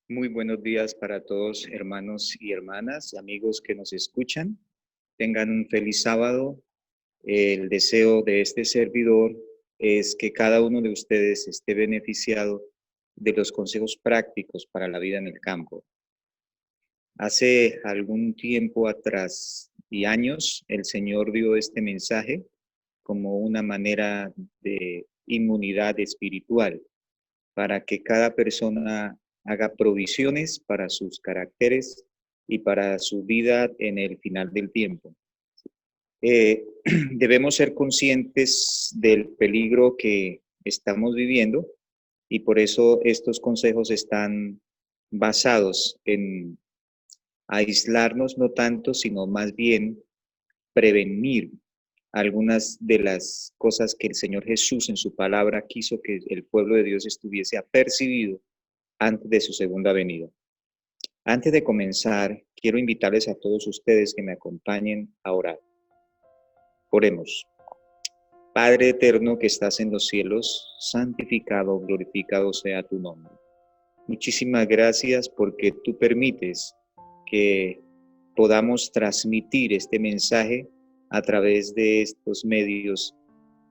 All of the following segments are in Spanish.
Muy buenos días para todos, hermanos y hermanas, amigos que nos escuchan. Tengan un feliz sábado. El deseo de este servidor es que cada uno de ustedes esté beneficiado de los consejos prácticos para la vida en el campo. Hace algún tiempo atrás y años, el Señor dio este mensaje como una manera de inmunidad espiritual para que cada persona haga provisiones para sus caracteres y para su vida en el final del tiempo. Eh, debemos ser conscientes del peligro que estamos viviendo y por eso estos consejos están basados en aislarnos no tanto, sino más bien prevenir algunas de las cosas que el Señor Jesús en su palabra quiso que el pueblo de Dios estuviese apercibido antes de su segunda venida. Antes de comenzar, quiero invitarles a todos ustedes que me acompañen a orar. Oremos. Padre eterno que estás en los cielos, santificado, glorificado sea tu nombre. Muchísimas gracias porque tú permites que podamos transmitir este mensaje a través de estos medios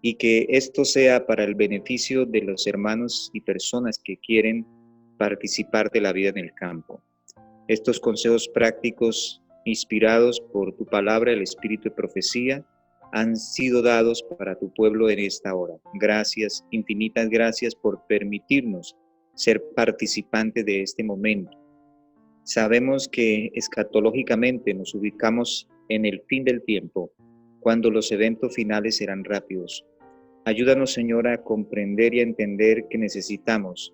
y que esto sea para el beneficio de los hermanos y personas que quieren participar de la vida en el campo. Estos consejos prácticos, inspirados por tu palabra, el espíritu de profecía, han sido dados para tu pueblo en esta hora. Gracias, infinitas gracias por permitirnos ser participantes de este momento. Sabemos que escatológicamente nos ubicamos en el fin del tiempo, cuando los eventos finales serán rápidos. Ayúdanos, Señor, a comprender y a entender que necesitamos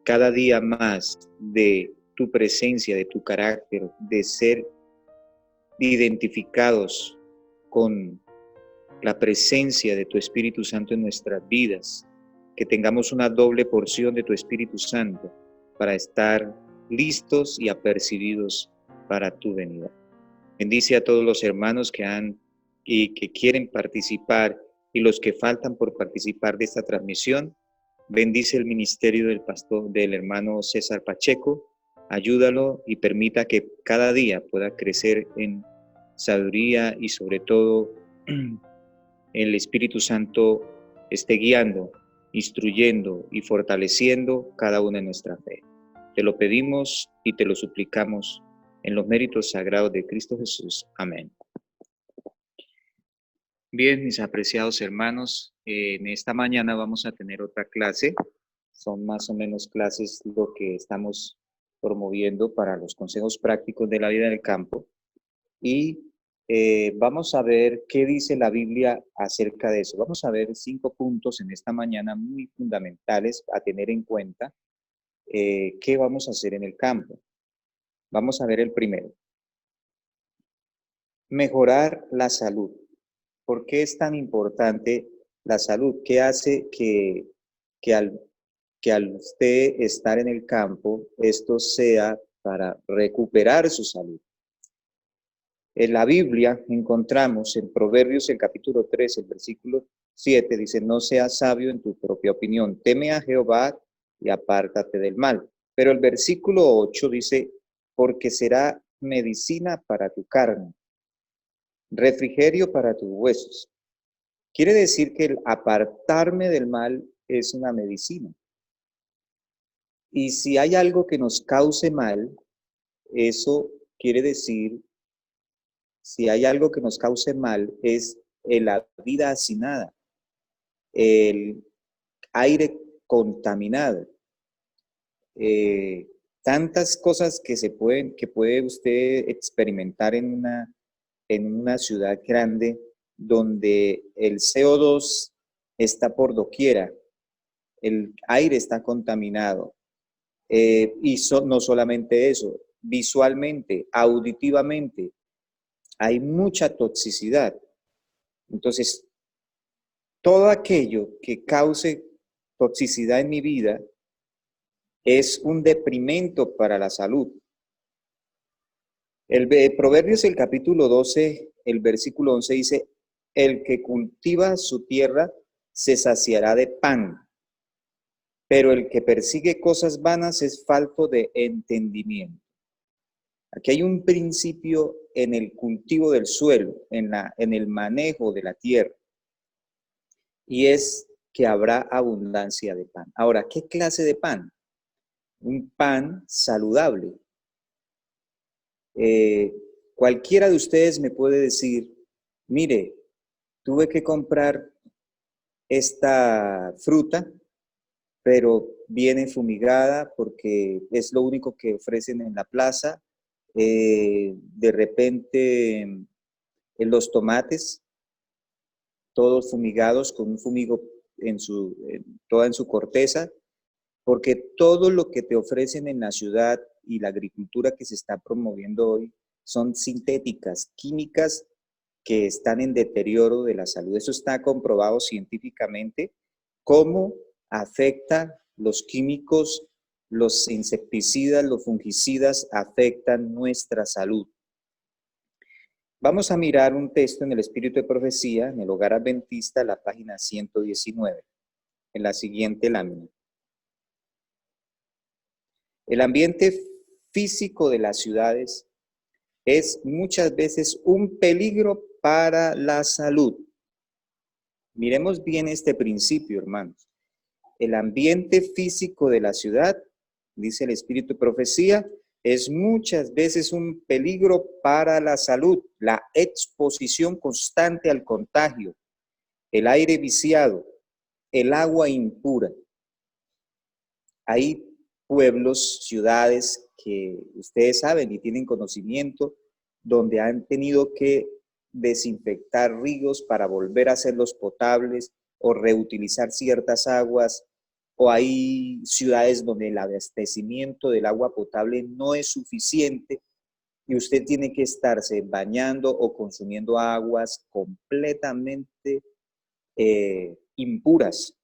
cada día más de tu presencia, de tu carácter, de ser identificados con la presencia de tu Espíritu Santo en nuestras vidas, que tengamos una doble porción de tu Espíritu Santo para estar listos y apercibidos para tu venida. Bendice a todos los hermanos que han y que quieren participar y los que faltan por participar de esta transmisión. Bendice el ministerio del pastor, del hermano César Pacheco. Ayúdalo y permita que cada día pueda crecer en sabiduría y sobre todo el Espíritu Santo esté guiando, instruyendo y fortaleciendo cada una de nuestra fe. Te lo pedimos y te lo suplicamos en los méritos sagrados de Cristo Jesús. Amén. Bien, mis apreciados hermanos, en esta mañana vamos a tener otra clase. Son más o menos clases lo que estamos promoviendo para los consejos prácticos de la vida del campo. Y vamos a ver qué dice la Biblia acerca de eso. Vamos a ver 5 puntos en esta mañana muy fundamentales a tener en cuenta qué vamos a hacer en el campo. Vamos a ver el primero. Mejorar la salud. ¿Por qué es tan importante la salud? ¿Qué hace que al usted estar en el campo, esto sea para recuperar su salud? En la Biblia encontramos en Proverbios el capítulo 3, el versículo 7, dice, no seas sabio en tu propia opinión, teme a Jehová y apártate del mal. Pero el versículo 8 dice, porque será medicina para tu carne, refrigerio para tus huesos. Quiere decir que el apartarme del mal es una medicina. Y si hay algo que nos cause mal, eso quiere decir, si hay algo que nos cause mal, es la vida hacinada, el aire contaminado, tantas cosas que puede usted experimentar en una ciudad grande donde el CO2 está por doquiera, el aire está contaminado. No solamente eso, visualmente, auditivamente, hay mucha toxicidad. Entonces, todo aquello que cause toxicidad en mi vida es un deprimento para la salud. El Proverbios, el capítulo 12, el versículo 11 dice, el que cultiva su tierra se saciará de pan, pero el que persigue cosas vanas es falto de entendimiento. Aquí hay un principio en el cultivo del suelo, en el manejo de la tierra, y es que habrá abundancia de pan. Ahora, ¿qué clase de pan? Un pan saludable. Cualquiera de ustedes me puede decir, mire, tuve que comprar esta fruta, pero viene fumigada porque es lo único que ofrecen en la plaza. De repente, en los tomates, todos fumigados con un fumigo toda en su corteza, porque todo lo que te ofrecen en la ciudad y la agricultura que se está promoviendo hoy son sintéticas, químicas que están en deterioro de la salud. Eso está comprobado científicamente, cómo afecta los químicos, los insecticidas, los fungicidas afectan nuestra salud. Vamos a mirar un texto en el Espíritu de Profecía, en el Hogar Adventista, la página 119, en la siguiente lámina. El ambiente físico de las ciudades es muchas veces un peligro para la salud. Miremos bien este principio, hermanos. El ambiente físico de la ciudad, dice el Espíritu de Profecía, es muchas veces un peligro para la salud. La exposición constante al contagio, el aire viciado, el agua impura. Hay pueblos, ciudades que ustedes saben y tienen conocimiento, donde han tenido que desinfectar ríos para volver a hacerlos potables o reutilizar ciertas aguas, o hay ciudades donde el abastecimiento del agua potable no es suficiente y usted tiene que estarse bañando o consumiendo aguas completamente impuras.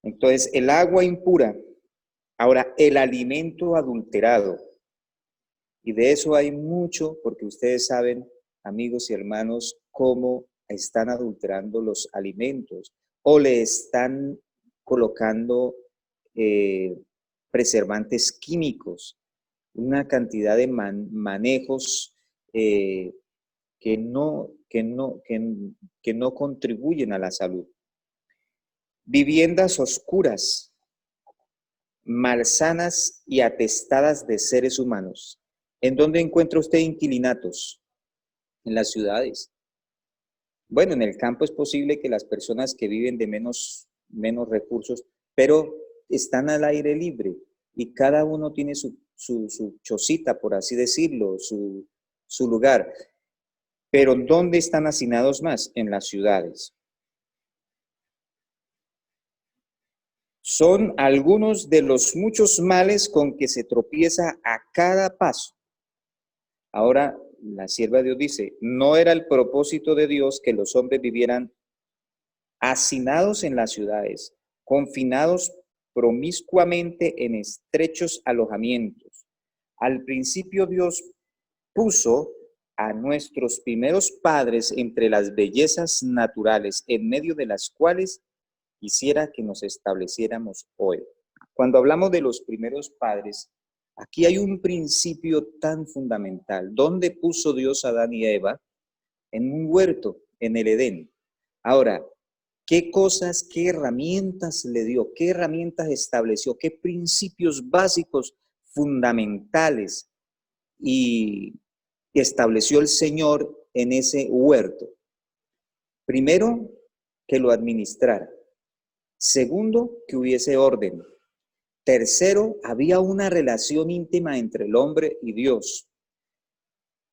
Entonces, el agua impura. Ahora, el alimento adulterado. Y de eso hay mucho, porque ustedes saben, amigos y hermanos, cómo están adulterando los alimentos o le están colocando preservantes químicos, una cantidad de manejos que no contribuyen a la salud. Viviendas oscuras, malsanas y atestadas de seres humanos. ¿En dónde encuentra usted inquilinatos? En las ciudades. Bueno, en el campo es posible que las personas que viven de menos recursos, pero están al aire libre y cada uno tiene su chocita, por así decirlo, su lugar. Pero ¿dónde están hacinados más? En las ciudades. Son algunos de los muchos males con que se tropieza a cada paso. Ahora, la sierva de Dios dice, no era el propósito de Dios que los hombres vivieran hacinados en las ciudades, confinados promiscuamente en estrechos alojamientos. Al principio Dios puso a nuestros primeros padres entre las bellezas naturales, en medio de las cuales quisiera que nos estableciéramos hoy. Cuando hablamos de los primeros padres, aquí hay un principio tan fundamental. ¿Dónde puso Dios a Adán y a Eva? En un huerto, en el Edén. Ahora, ¿qué cosas, qué herramientas le dio? ¿Qué herramientas estableció? ¿Qué principios básicos, fundamentales y estableció el Señor en ese huerto? Primero, que lo administrara. Segundo, que hubiese orden. Tercero, había una relación íntima entre el hombre y Dios.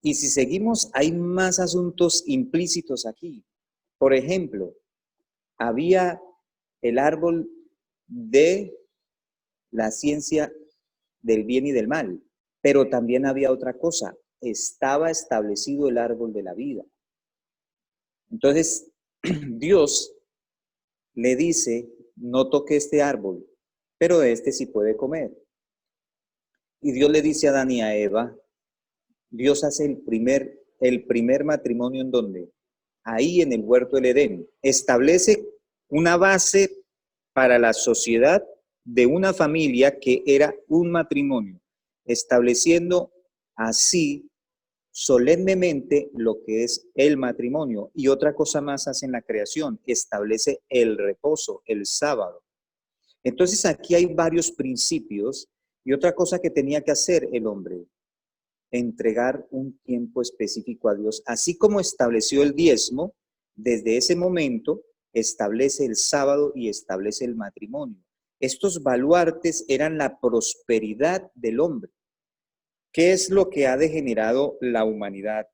Y si seguimos, hay más asuntos implícitos aquí. Por ejemplo, había el árbol de la ciencia del bien y del mal, pero también había otra cosa. Estaba establecido el árbol de la vida. Entonces, Dios le dice, no toque este árbol, pero de este sí puede comer. Y Dios le dice a Adán y a Eva, Dios hace el primer matrimonio ¿en dónde? Ahí en el huerto del Edén. Establece una base para la sociedad de una familia que era un matrimonio, estableciendo así solemnemente lo que es el matrimonio. Y otra cosa más hace en la creación, establece el reposo, el sábado. Entonces aquí hay varios principios y otra cosa que tenía que hacer el hombre, entregar un tiempo específico a Dios, así como estableció el diezmo, desde ese momento establece el sábado y establece el matrimonio. Estos baluartes eran la prosperidad del hombre. ¿Qué es lo que ha degenerado la humanidad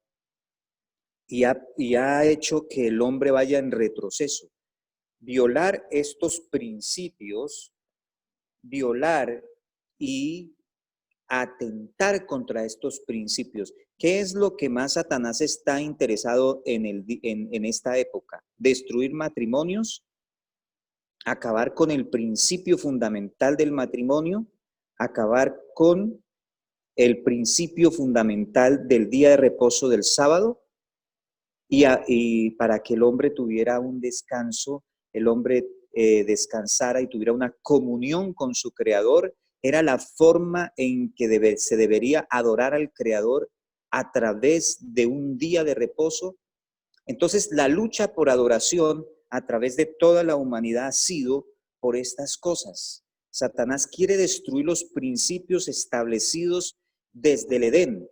y ha hecho que el hombre vaya en retroceso? Violar estos principios, violar y atentar contra estos principios. ¿Qué es lo que más Satanás está interesado en esta época? Destruir matrimonios, acabar con el principio fundamental del matrimonio, acabar con el principio fundamental del día de reposo del sábado y para que el hombre tuviera un descanso, el hombre descansara y tuviera una comunión con su Creador. Era la forma en que se debería adorar al Creador a través de un día de reposo. Entonces, la lucha por adoración a través de toda la humanidad ha sido por estas cosas. Satanás quiere destruir los principios establecidos desde el Edén.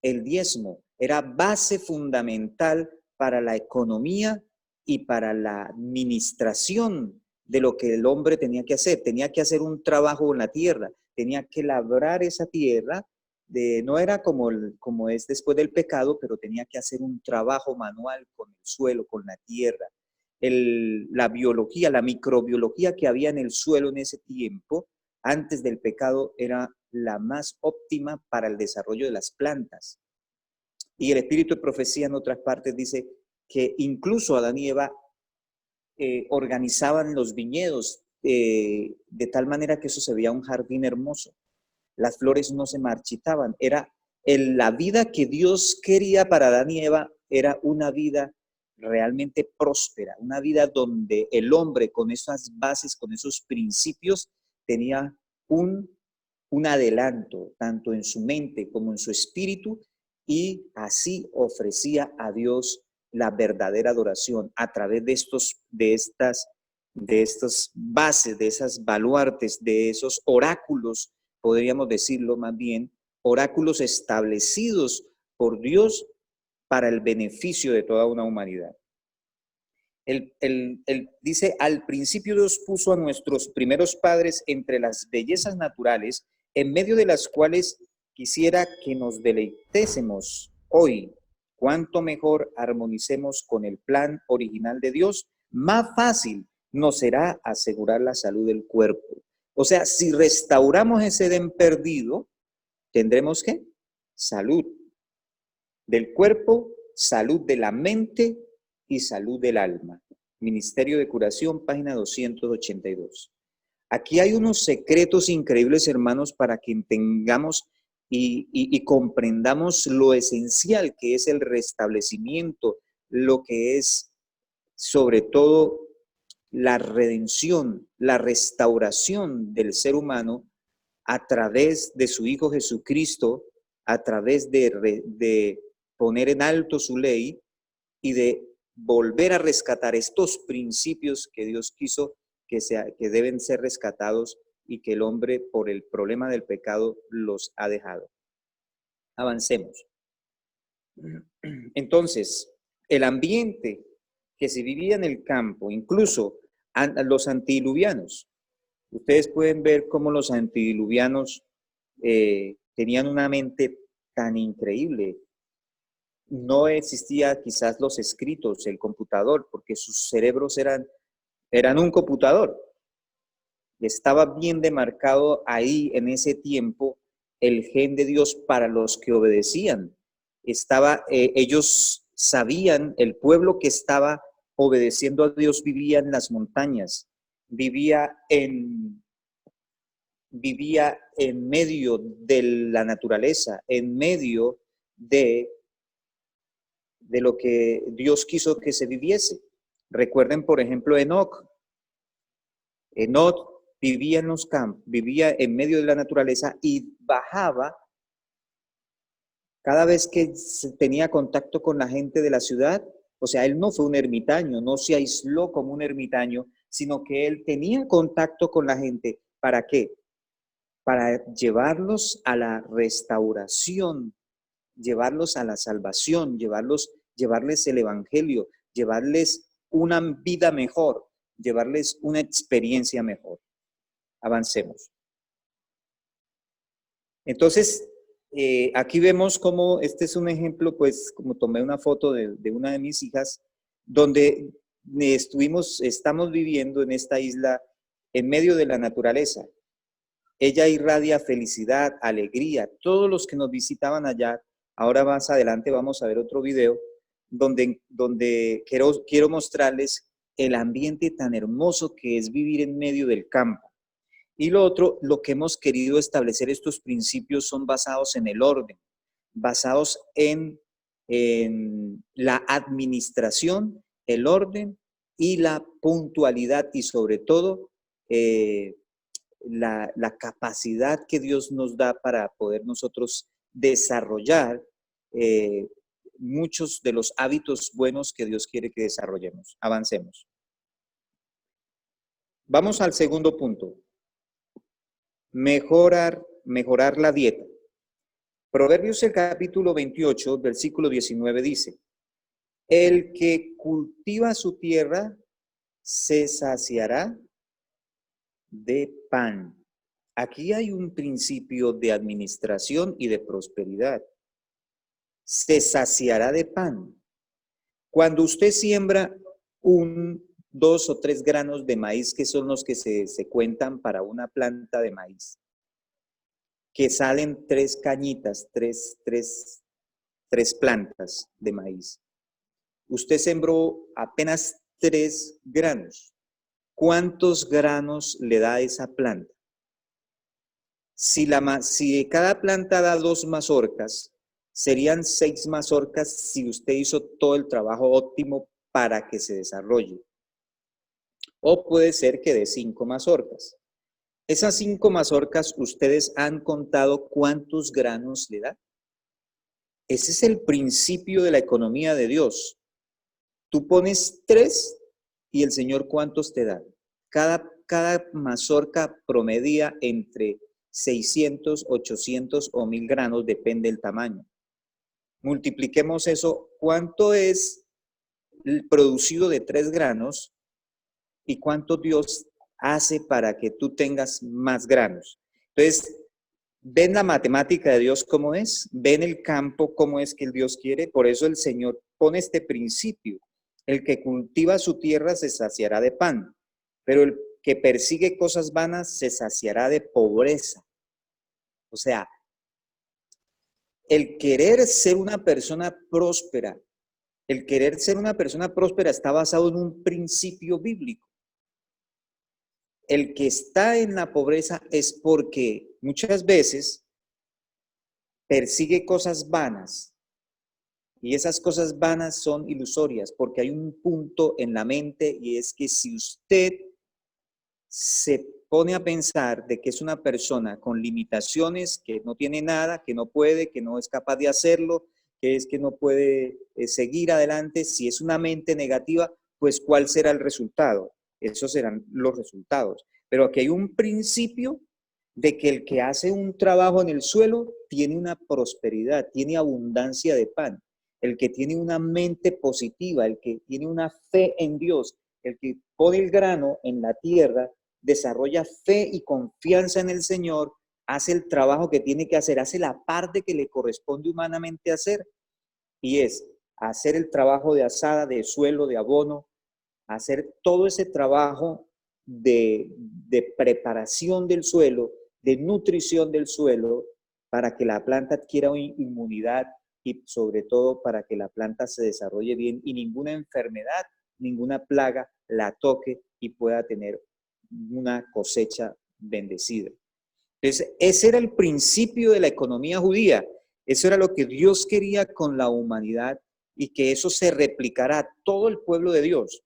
El diezmo era base fundamental para la economía y para la administración de lo que el hombre tenía que hacer. Tenía que hacer un trabajo en la tierra, tenía que labrar esa tierra. No era como es después del pecado, pero tenía que hacer un trabajo manual con el suelo, con la tierra. La biología, la microbiología que había en el suelo en ese tiempo, antes del pecado, era la más óptima para el desarrollo de las plantas. Y el espíritu de profecía en otras partes dice que incluso Adán y Eva organizaban los viñedos de tal manera que eso se veía un jardín hermoso. Las flores no se marchitaban. La vida que Dios quería para Adán y Eva era una vida realmente próspera, una vida donde el hombre con esas bases, con esos principios, tenía un adelanto, tanto en su mente como en su espíritu, y así ofrecía a Dios la verdadera adoración a través de estas bases, de esas baluartes, de esos oráculos, podríamos decirlo más bien, oráculos establecidos por Dios para el beneficio de toda una humanidad. Dice, al principio Dios puso a nuestros primeros padres entre las bellezas naturales, en medio de las cuales quisiera que nos deleitésemos hoy. Cuánto mejor armonicemos con el plan original de Dios, más fácil nos será asegurar la salud del cuerpo. O sea, si restauramos ese Edén perdido, tendremos ¿qué? Salud del cuerpo, salud de la mente y salud del alma. Ministerio de Curación, página 282. Aquí hay unos secretos increíbles, hermanos, para que entendamos y comprendamos lo esencial que es el restablecimiento, lo que es sobre todo la redención, la restauración del ser humano a través de su Hijo Jesucristo, a través de poner en alto su ley y de volver a rescatar estos principios que Dios quiso que deben ser rescatados y que el hombre por el problema del pecado los ha dejado. Avancemos. Entonces, el ambiente que se vivía en el campo, incluso los antidiluvianos, ustedes pueden ver cómo los antidiluvianos tenían una mente tan increíble. No existía quizás los escritos, el computador, porque sus cerebros eran un computador. Estaba bien demarcado ahí en ese tiempo el gen de Dios para los que obedecían. Ellos sabían, el pueblo que estaba obedeciendo a Dios vivía en las montañas, vivía en medio de la naturaleza, en medio de lo que Dios quiso que se viviese. Recuerden, por ejemplo, Enoc. Enoc vivía en los campos, vivía en medio de la naturaleza y bajaba cada vez que tenía contacto con la gente de la ciudad. O sea, él no fue un ermitaño, no se aisló como un ermitaño, sino que él tenía contacto con la gente. ¿Para qué? Para llevarlos a la restauración, llevarlos a la salvación, llevarles el evangelio, llevarles una vida mejor, llevarles una experiencia mejor. Avancemos. Entonces, aquí vemos cómo este es un ejemplo, pues, como tomé una foto de una de mis hijas, donde estamos viviendo en esta isla en medio de la naturaleza. Ella irradia felicidad, alegría. Todos los que nos visitaban allá, ahora más adelante vamos a ver otro video, donde quiero mostrarles el ambiente tan hermoso que es vivir en medio del campo. Y lo otro, lo que hemos querido establecer, estos principios son basados en el orden, basados en la administración, el orden y la puntualidad y sobre todo la capacidad que Dios nos da para poder nosotros desarrollar muchos de los hábitos buenos que Dios quiere que desarrollemos. Avancemos. Vamos al segundo punto. Mejorar la dieta. Proverbios el capítulo 28, versículo 19 dice, el que cultiva su tierra se saciará de pan. Aquí hay un principio de administración y de prosperidad. Se saciará de pan. Cuando usted siembra 2 o 3 granos de maíz, que son los que se cuentan para una planta de maíz, que salen 3 cañitas, tres plantas de maíz. Usted sembró apenas 3 granos. ¿Cuántos granos le da esa planta? Si cada planta da 2 mazorcas, serían 6 mazorcas si usted hizo todo el trabajo óptimo para que se desarrolle. O puede ser que dé 5 mazorcas. Esas 5 mazorcas, ¿ustedes han contado cuántos granos le da? Ese es el principio de la economía de Dios. Tú pones 3 y el Señor ¿cuántos te da? Cada mazorca promedia entre 600, 800 o 1000 granos, depende del tamaño. Multipliquemos eso. ¿Cuánto es el producido de 3 granos y cuánto Dios hace para que tú tengas más granos? Entonces, ¿ven la matemática de Dios cómo es? ¿Ven el campo cómo es que el Dios quiere? Por eso el Señor pone este principio. El que cultiva su tierra se saciará de pan, pero el que persigue cosas vanas se saciará de pobreza. O sea, el querer ser una persona próspera, está basado en un principio bíblico. El que está en la pobreza es porque muchas veces persigue cosas vanas y esas cosas vanas son ilusorias porque hay un punto en la mente y es que si usted se pone a pensar de que es una persona con limitaciones, que no tiene nada, que no puede, que no es capaz de hacerlo, que no puede seguir adelante, si es una mente negativa, pues ¿cuál será el resultado? Esos serán los resultados. Pero aquí hay un principio de que el que hace un trabajo en el suelo tiene una prosperidad, tiene abundancia de pan. El que tiene una mente positiva, el que tiene una fe en Dios, el que pone el grano en la tierra, desarrolla fe y confianza en el Señor, hace el trabajo que tiene que hacer, hace la parte que le corresponde humanamente hacer, y es hacer el trabajo de azada, de suelo, de abono, hacer todo ese trabajo de preparación del suelo, de nutrición del suelo, para que la planta adquiera inmunidad y sobre todo para que la planta se desarrolle bien y ninguna enfermedad, ninguna plaga la toque y pueda tener una cosecha bendecida. Entonces, ese era el principio de la economía judía. Eso era lo que Dios quería con la humanidad y que eso se replicara a todo el pueblo de Dios.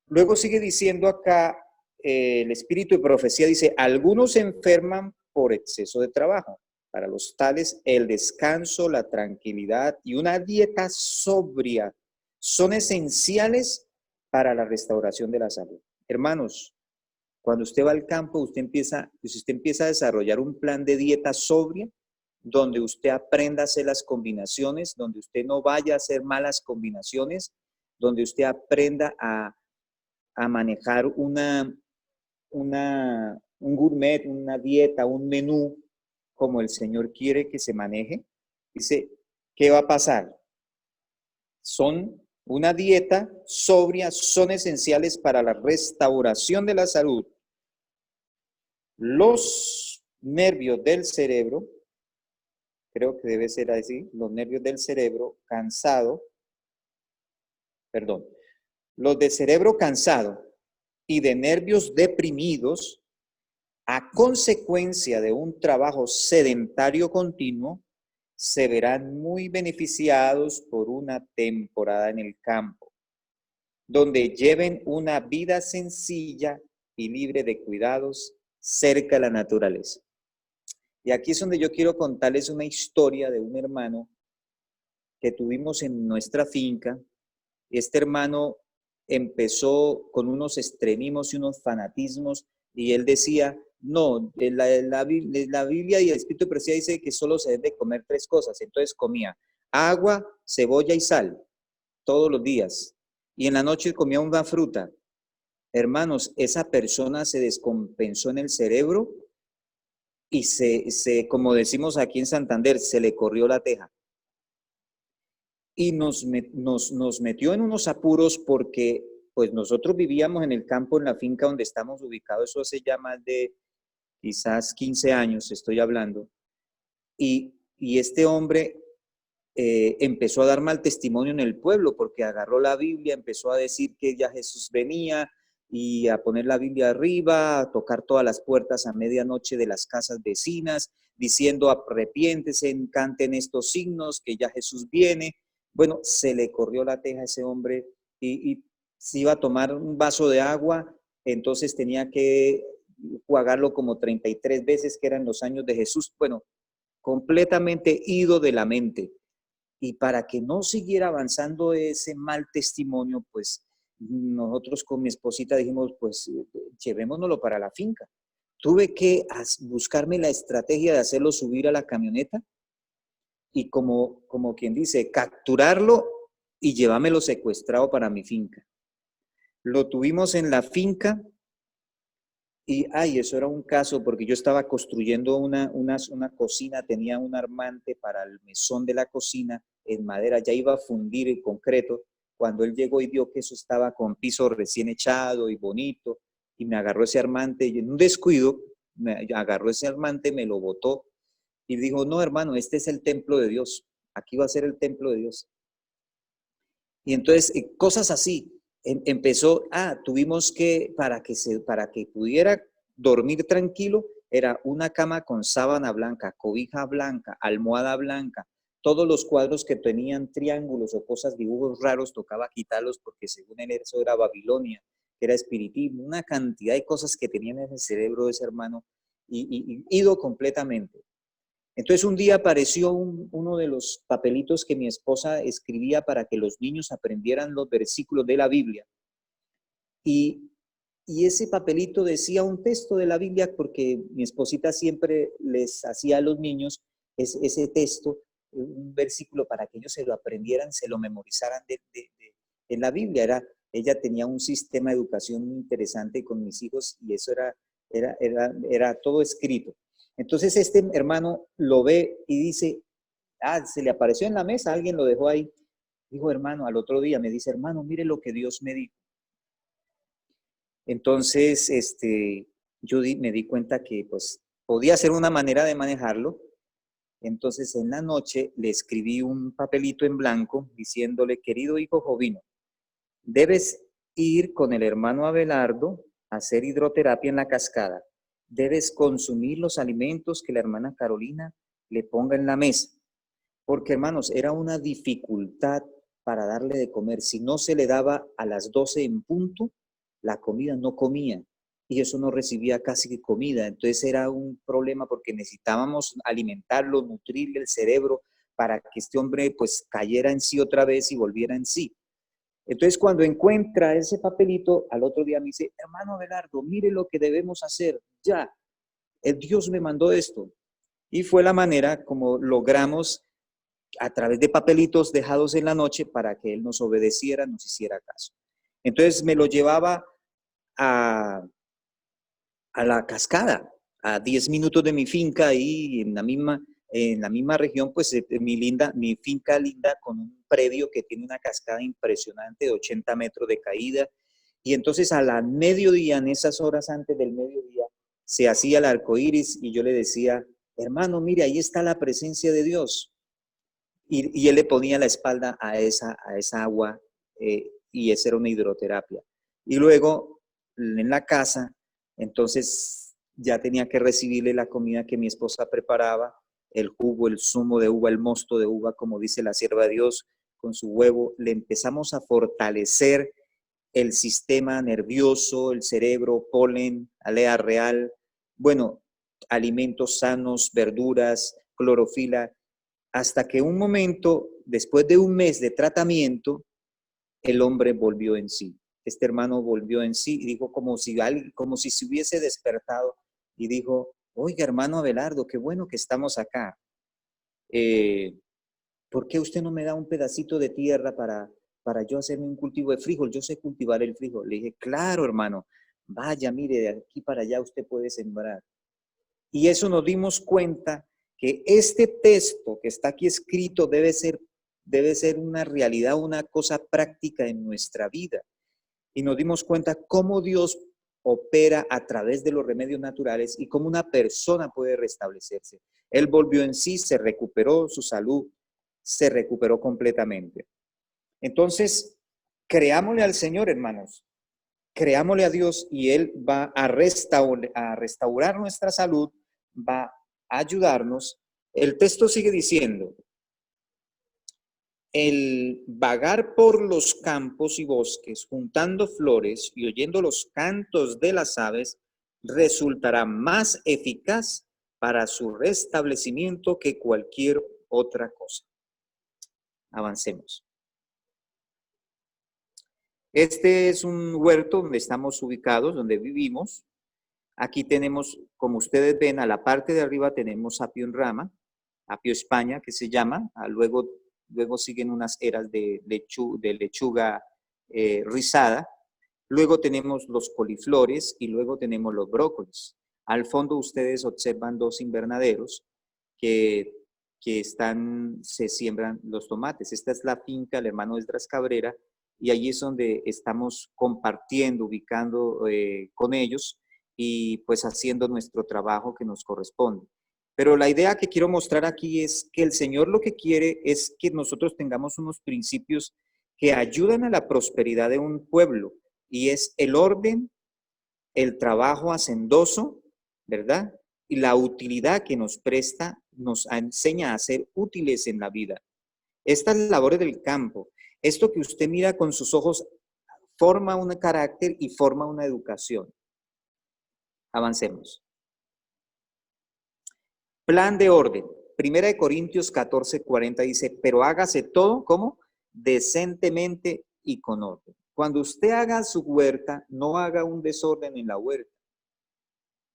Luego sigue diciendo acá el espíritu de profecía dice, algunos se enferman por exceso de trabajo. Para los tales, el descanso, la tranquilidad y una dieta sobria son esenciales para la restauración de la salud. Hermanos, cuando usted va al campo, usted empieza a desarrollar un plan de dieta sobria, donde usted aprenda a hacer las combinaciones, donde usted no vaya a hacer malas combinaciones, donde usted aprenda a manejar un gourmet, una dieta, un menú, como el Señor quiere que se maneje. Dice, ¿qué va a pasar? Son una dieta sobria, son esenciales para la restauración de la salud. Los nervios del cerebro, creo que debe ser así, los nervios del cerebro los de cerebro cansado y de nervios deprimidos a consecuencia de un trabajo sedentario continuo, se verán muy beneficiados por una temporada en el campo, donde lleven una vida sencilla y libre de cuidados cerca de la naturaleza. Y aquí es donde yo quiero contarles una historia de un hermano que tuvimos en nuestra finca. Este hermano empezó con unos extremismos y unos fanatismos y él decía, no, la Biblia y el Espíritu de Profecía dice que solo se debe comer 3 cosas. Entonces comía agua, cebolla y sal todos los días. Y en la noche comía una fruta. Hermanos, esa persona se descompensó en el cerebro y como decimos aquí en Santander, se le corrió la teja. Y nos metió en unos apuros porque pues nosotros vivíamos en el campo, en la finca donde estamos ubicados, eso hace ya más de quizás 15 años estoy hablando, y este hombre empezó a dar mal testimonio en el pueblo porque agarró la Biblia, empezó a decir que ya Jesús venía y a poner la Biblia arriba, a tocar todas las puertas a medianoche de las casas vecinas, diciendo arrepiéntese, canten estos signos, que ya Jesús viene. Bueno, se le corrió la teja a ese hombre y si iba a tomar un vaso de agua, entonces tenía que jugarlo como 33 veces, que eran los años de Jesús. Bueno, completamente ido de la mente. Y para que no siguiera avanzando ese mal testimonio, pues nosotros con mi esposita dijimos, pues llevémonoslo para la finca. Tuve que buscarme la estrategia de hacerlo subir a la camioneta y como quien dice, capturarlo y llevármelo secuestrado para mi finca. Lo tuvimos en la finca y, eso era un caso porque yo estaba construyendo una cocina, tenía un armante para el mesón de la cocina en madera, ya iba a fundir el concreto, cuando él llegó y vio que eso estaba con piso recién echado y bonito, y me agarró ese armante, y en un descuido, me agarró ese armante, me lo botó, y dijo, no hermano, este es el templo de Dios, aquí va a ser el templo de Dios. Y entonces, cosas así. Empezó, tuvimos que, para que pudiera dormir tranquilo, era una cama con sábana blanca, cobija blanca, almohada blanca. Todos los cuadros que tenían triángulos o cosas, dibujos raros, tocaba quitarlos porque según él eso era Babilonia, que era espiritismo, una cantidad de cosas que tenían en el cerebro de ese hermano y ido completamente. Entonces un día apareció uno de los papelitos que mi esposa escribía para que los niños aprendieran los versículos de la Biblia. Y ese papelito decía un texto de la Biblia porque mi esposita siempre les hacía a los niños ese texto, un versículo para que ellos se lo aprendieran, se lo memorizaran en la Biblia. Ella tenía un sistema de educación interesante con mis hijos y eso era todo escrito. Entonces este hermano lo ve y dice, se le apareció en la mesa, alguien lo dejó ahí. Dijo, hermano, al otro día me dice, hermano, mire lo que Dios me dijo. Entonces, yo me di cuenta que pues podía ser una manera de manejarlo. Entonces, en la noche le escribí un papelito en blanco diciéndole, querido hijo Jovino, debes ir con el hermano Abelardo a hacer hidroterapia en la cascada. Debes consumir los alimentos que la hermana Carolina le ponga en la mesa. Porque, hermanos, era una dificultad para darle de comer. Si no se le daba a las 12 en punto, la comida no comía. y eso no recibía casi que comida. Entonces era un problema porque necesitábamos alimentarlo, nutrirle el cerebro para que este hombre pues cayera en sí otra vez y volviera en sí. Entonces cuando encuentra ese papelito, al otro día me dice, hermano Abelardo, mire lo que debemos hacer, ya, el Dios me mandó esto. Y fue la manera como logramos a través de papelitos dejados en la noche para que él nos obedeciera, nos hiciera caso. Entonces me lo llevaba a, a la cascada, a 10 minutos de mi finca ahí en la misma región, pues mi finca linda con un predio que tiene una cascada impresionante de 80 metros de caída. Y entonces a la mediodía, en esas horas antes del mediodía, se hacía el arco iris y yo le decía, hermano, mire, ahí está la presencia de Dios. Y él le ponía la espalda a esa agua y esa era una hidroterapia. Y luego en la casa, entonces ya tenía que recibirle la comida que mi esposa preparaba, el jugo, el zumo de uva, el mosto de uva, como dice la sierva de Dios, con su huevo. Le empezamos a fortalecer el sistema nervioso, el cerebro, polen, alea real, bueno, alimentos sanos, verduras, clorofila, hasta que un momento, después de un mes de tratamiento, el hombre volvió en sí. Este hermano volvió en sí y dijo como si se hubiese despertado y dijo, oiga hermano Abelardo, qué bueno que estamos acá. ¿Por qué usted no me da un pedacito de tierra para yo hacerme un cultivo de frijol? Yo sé cultivar el frijol. Le dije, claro hermano, vaya, mire, de aquí para allá usted puede sembrar. Y eso nos dimos cuenta que este texto que está aquí escrito debe ser una realidad, una cosa práctica en nuestra vida. Y nos dimos cuenta cómo Dios opera a través de los remedios naturales y cómo una persona puede restablecerse. Él volvió en sí, se recuperó, su salud se recuperó completamente. Entonces, creámosle al Señor, hermanos, creámosle a Dios y Él va a restaurar nuestra salud, va a ayudarnos. El texto sigue diciendo, el vagar por los campos y bosques, juntando flores y oyendo los cantos de las aves, resultará más eficaz para su restablecimiento que cualquier otra cosa. Avancemos. Este es un huerto donde estamos ubicados, donde vivimos. Aquí tenemos, como ustedes ven, a la parte de arriba tenemos apio en rama, apio España, que se llama. Luego siguen unas eras de lechuga rizada. Luego tenemos los coliflores y luego tenemos los brócolis. Al fondo ustedes observan dos invernaderos que, se siembran los tomates. Esta es la finca del hermano Esdras Cabrera y allí es donde estamos compartiendo, ubicando con ellos y pues haciendo nuestro trabajo que nos corresponde. Pero la idea que quiero mostrar aquí es que el Señor lo que quiere es que nosotros tengamos unos principios que ayudan a la prosperidad de un pueblo y es el orden, el trabajo hacendoso, ¿verdad? Y la utilidad que nos presta nos enseña a ser útiles en la vida. Estas labores del campo, esto que usted mira con sus ojos, forma un carácter y forma una educación. Avancemos. Plan de orden. Primera de Corintios 14:40 dice, pero hágase todo, ¿cómo? Decentemente y con orden. Cuando usted haga su huerta, no haga un desorden en la huerta.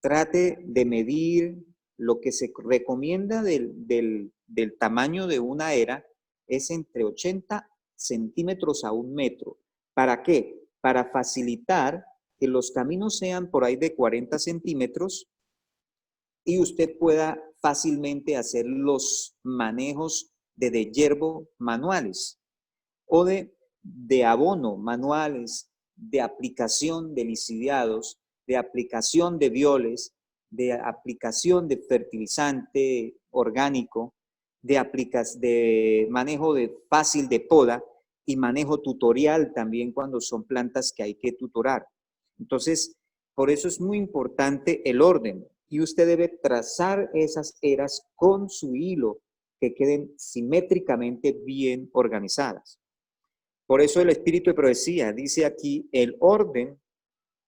Trate de medir lo que se recomienda del tamaño de una era, es entre 80 centímetros a 1 metro. ¿Para qué? Para facilitar que los caminos sean por ahí de 40 centímetros y usted pueda fácilmente hacer los manejos de dehiervo manuales o de abono manuales, de aplicación de lisidiados, de aplicación de violes, de aplicación de fertilizante orgánico, de manejo fácil de poda y manejo tutorial también cuando son plantas que hay que tutorar. Entonces, por eso es muy importante el orden y usted debe trazar esas eras con su hilo que queden simétricamente bien organizadas. Por eso el espíritu de profecía dice aquí, el orden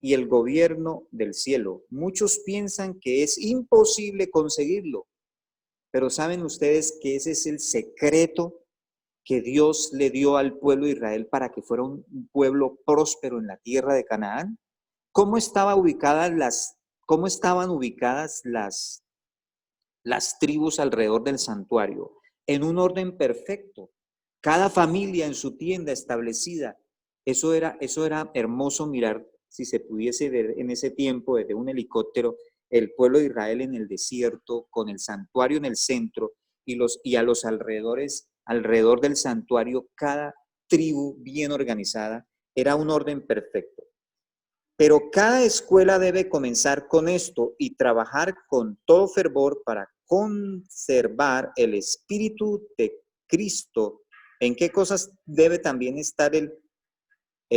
y el gobierno del cielo. Muchos piensan que es imposible conseguirlo, pero ¿saben ustedes que ese es el secreto que Dios le dio al pueblo de Israel para que fuera un pueblo próspero en la tierra de Canaán? ¿Cómo cómo estaban ubicadas las tribus alrededor del santuario? En un orden perfecto. Cada familia en su tienda establecida. Eso era hermoso mirar, si se pudiese ver en ese tiempo desde un helicóptero, el pueblo de Israel en el desierto, con el santuario en el centro y a los alrededores, alrededor del santuario, cada tribu bien organizada. Era un orden perfecto. Pero cada escuela debe comenzar con esto y trabajar con todo fervor para conservar el espíritu de Cristo. ¿En qué cosas debe también estar el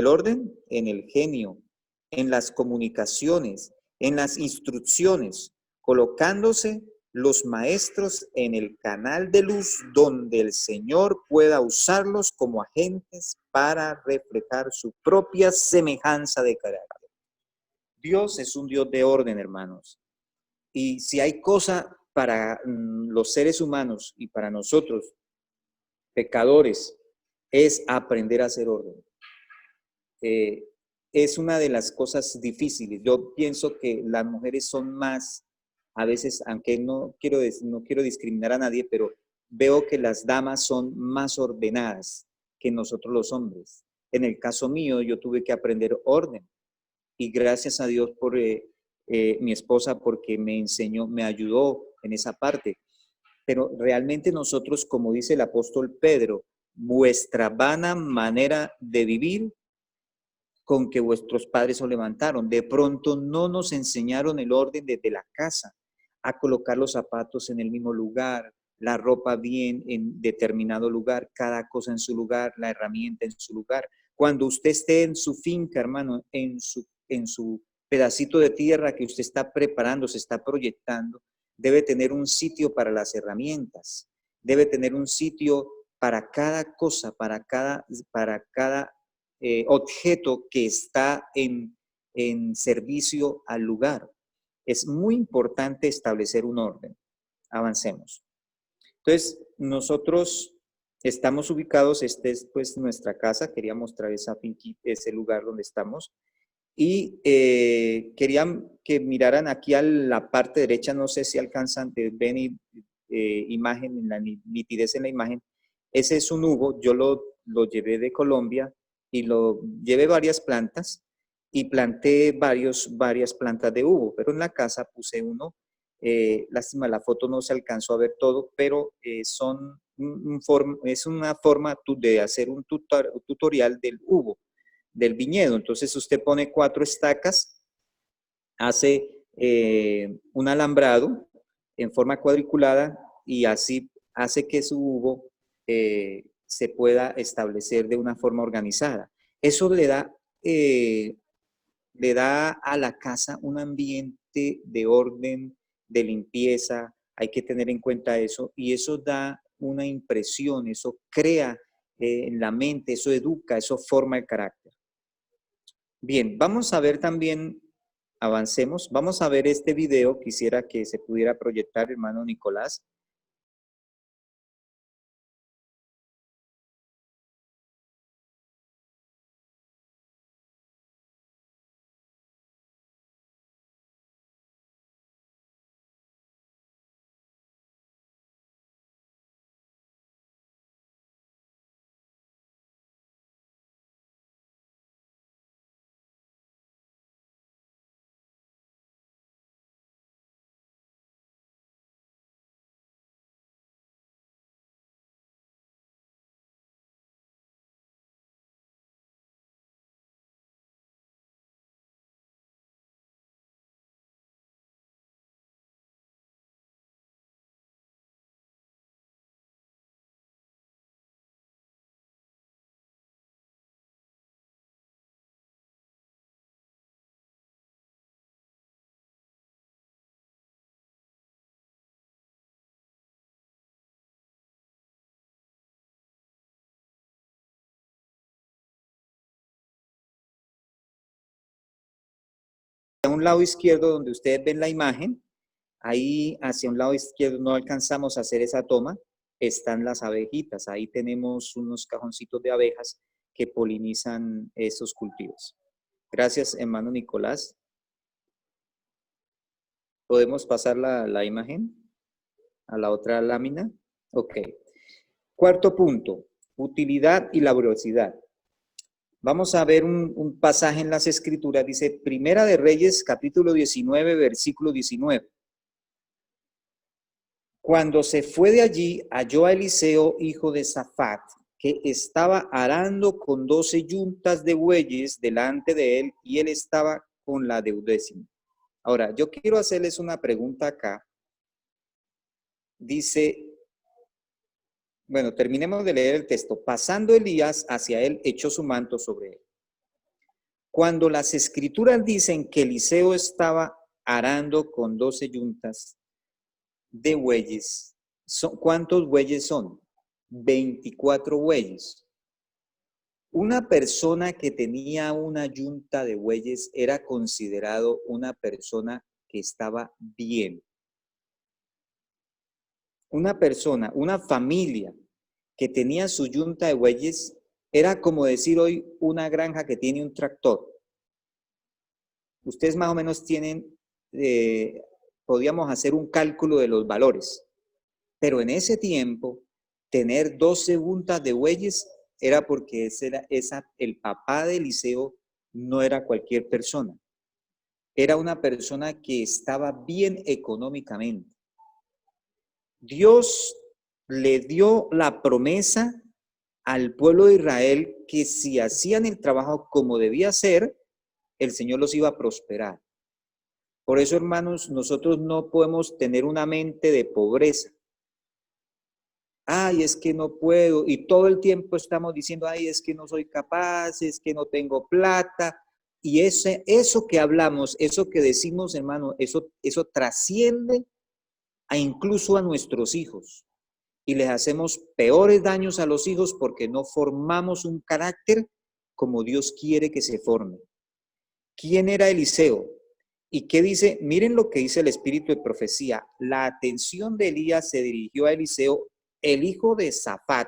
orden? En el genio, en las comunicaciones, en las instrucciones, colocándose los maestros en el canal de luz donde el Señor pueda usarlos como agentes para reflejar su propia semejanza de carácter. Dios es un Dios de orden, hermanos. Y si hay cosa para los seres humanos y para nosotros, pecadores, es aprender a hacer orden. Es una de las cosas difíciles. Yo pienso que las mujeres son más, a veces, aunque no quiero discriminar a nadie, pero veo que las damas son más ordenadas que nosotros los hombres. En el caso mío, yo tuve que aprender orden y gracias a Dios por mi esposa porque me enseñó, me ayudó en esa parte. Pero realmente nosotros, como dice el apóstol Pedro, vuestra vana manera de vivir con que vuestros padres os levantaron. De pronto no nos enseñaron el orden desde la casa, a colocar los zapatos en el mismo lugar, la ropa bien en determinado lugar, cada cosa en su lugar, la herramienta en su lugar. Cuando usted esté en su finca, hermano, en su pedacito de tierra que usted está preparando, se está proyectando, debe tener un sitio para las herramientas, debe tener un sitio para cada cosa, para cada objeto que está en servicio al lugar. Es muy importante establecer un orden. Avancemos. Entonces, nosotros estamos ubicados, este es pues nuestra casa, quería mostrar ese lugar donde estamos. Y querían que miraran aquí a la parte derecha, no sé si alcanzan, ven imagen, en la nitidez en la imagen. Ese es un Hugo, yo lo llevé de Colombia y lo llevé varias plantas y planté varias plantas de Hugo, pero en la casa puse uno. Lástima, la foto no se alcanzó a ver todo, pero es una forma de hacer un tutorial del Hugo del viñedo. Entonces usted pone 4 estacas, hace un alambrado en forma cuadriculada y así hace que su uvo se pueda establecer de una forma organizada. Eso le da a la casa un ambiente de orden, de limpieza, hay que tener en cuenta eso, y eso da una impresión, eso crea en la mente, eso educa, eso forma el carácter. Bien, vamos a ver también, avancemos, vamos a ver este video, quisiera que se pudiera proyectar, hermano Nicolás. un lado izquierdo donde ustedes ven la imagen, ahí hacia un lado izquierdo no alcanzamos a hacer esa toma, están las abejitas. Ahí tenemos unos cajoncitos de abejas que polinizan esos cultivos. Gracias, hermano Nicolás. ¿Podemos pasar la imagen a la otra lámina? Ok. Cuarto punto, utilidad y laboriosidad. Vamos a ver un pasaje en las Escrituras, dice Primera de Reyes, capítulo 19, versículo 19. Cuando se fue de allí, halló a Eliseo, hijo de Safat, que estaba arando con 12 yuntas de bueyes delante de él, y él estaba con la 12ª. Ahora, yo quiero hacerles una pregunta acá. Dice, bueno, terminemos de leer el texto. Pasando Elías hacia él, echó su manto sobre él. Cuando las Escrituras dicen que Eliseo estaba arando con 12 yuntas de bueyes, ¿cuántos bueyes son? 24 bueyes. Una persona que tenía una yunta de bueyes era considerado una persona que estaba bien. Una persona, una familia que tenía su yunta de bueyes era como decir hoy una granja que tiene un tractor. Ustedes más o menos tienen, podíamos hacer un cálculo de los valores, pero en ese tiempo tener 12 yuntas de bueyes era porque el papá de Eliseo no era cualquier persona, era una persona que estaba bien económicamente. Dios le dio la promesa al pueblo de Israel que si hacían el trabajo como debía ser, el Señor los iba a prosperar. Por eso, hermanos, nosotros no podemos tener una mente de pobreza. Ay, es que no puedo, y todo el tiempo estamos diciendo, ay, es que no soy capaz, es que no tengo plata, y eso que hablamos, eso que decimos, hermano, eso trasciende incluso a nuestros hijos, y les hacemos peores daños a los hijos porque no formamos un carácter como Dios quiere que se forme. ¿Quién era Eliseo? ¿Y qué dice? Miren lo que dice el espíritu de profecía. La atención de Elías se dirigió a Eliseo, el hijo de Safat.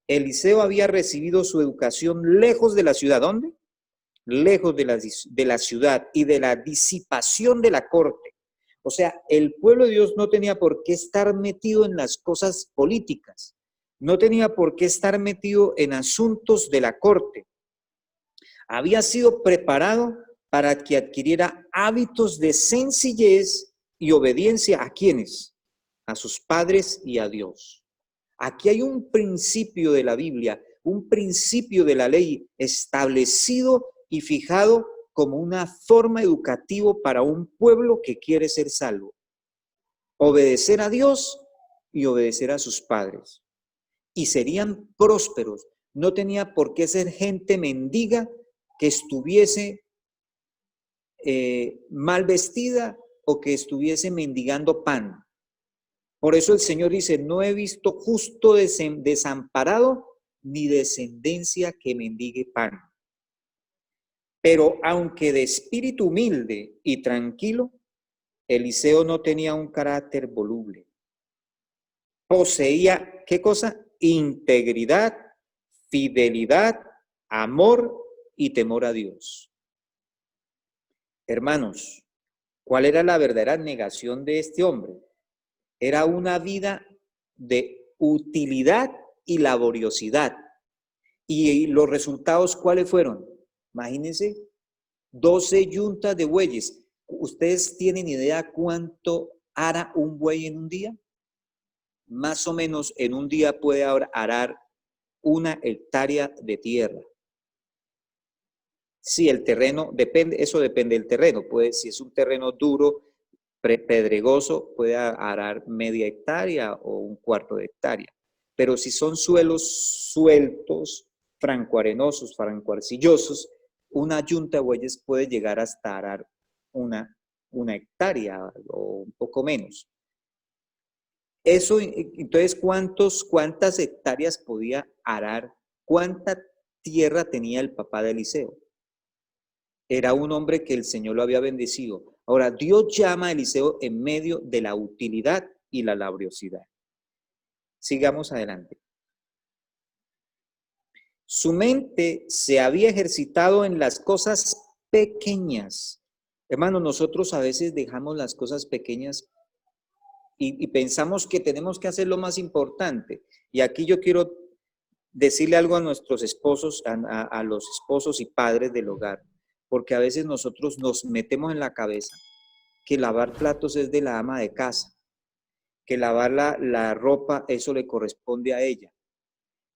Eliseo había recibido su educación lejos de la ciudad. ¿Dónde? Lejos de la ciudad y de la disipación de la corte. O sea, el pueblo de Dios no tenía por qué estar metido en las cosas políticas. No tenía por qué estar metido en asuntos de la corte. Había sido preparado para que adquiriera hábitos de sencillez y obediencia. ¿A quiénes? A sus padres y a Dios. Aquí hay un principio de la Biblia, un principio de la ley establecido y fijado como una forma educativa para un pueblo que quiere ser salvo. Obedecer a Dios y obedecer a sus padres. Y serían prósperos. No tenía por qué ser gente mendiga que estuviese mal vestida o que estuviese mendigando pan. Por eso el Señor dice, no he visto justo desamparado ni descendencia que mendigue pan. Pero aunque de espíritu humilde y tranquilo, Eliseo no tenía un carácter voluble. Poseía, ¿qué cosa? Integridad, fidelidad, amor y temor a Dios. Hermanos, ¿cuál era la verdadera negación de este hombre? Era una vida de utilidad y laboriosidad. ¿Y los resultados cuáles fueron? Imagínense, 12 yuntas de bueyes. ¿Ustedes tienen idea cuánto ara un buey en un día? Más o menos en un día puede arar 1 hectárea de tierra. Si el terreno, depende, eso depende del terreno. Si es un terreno duro, pedregoso, puede arar media hectárea o 1/4 de hectárea. Pero si son suelos sueltos, francoarenosos, francoarcillosos, una yunta de bueyes puede llegar hasta arar una hectárea o un poco menos. Eso, entonces, ¿cuántas hectáreas podía arar? ¿Cuánta tierra tenía el papá de Eliseo? Era un hombre que el Señor lo había bendecido. Ahora, Dios llama a Eliseo en medio de la utilidad y la laboriosidad. Sigamos adelante. Su mente se había ejercitado en las cosas pequeñas. Hermano, nosotros a veces dejamos las cosas pequeñas y pensamos que tenemos que hacer lo más importante. Y aquí yo quiero decirle algo a nuestros esposos, a los esposos y padres del hogar, porque a veces nosotros nos metemos en la cabeza que lavar platos es de la ama de casa, que lavar la ropa, eso le corresponde a ella,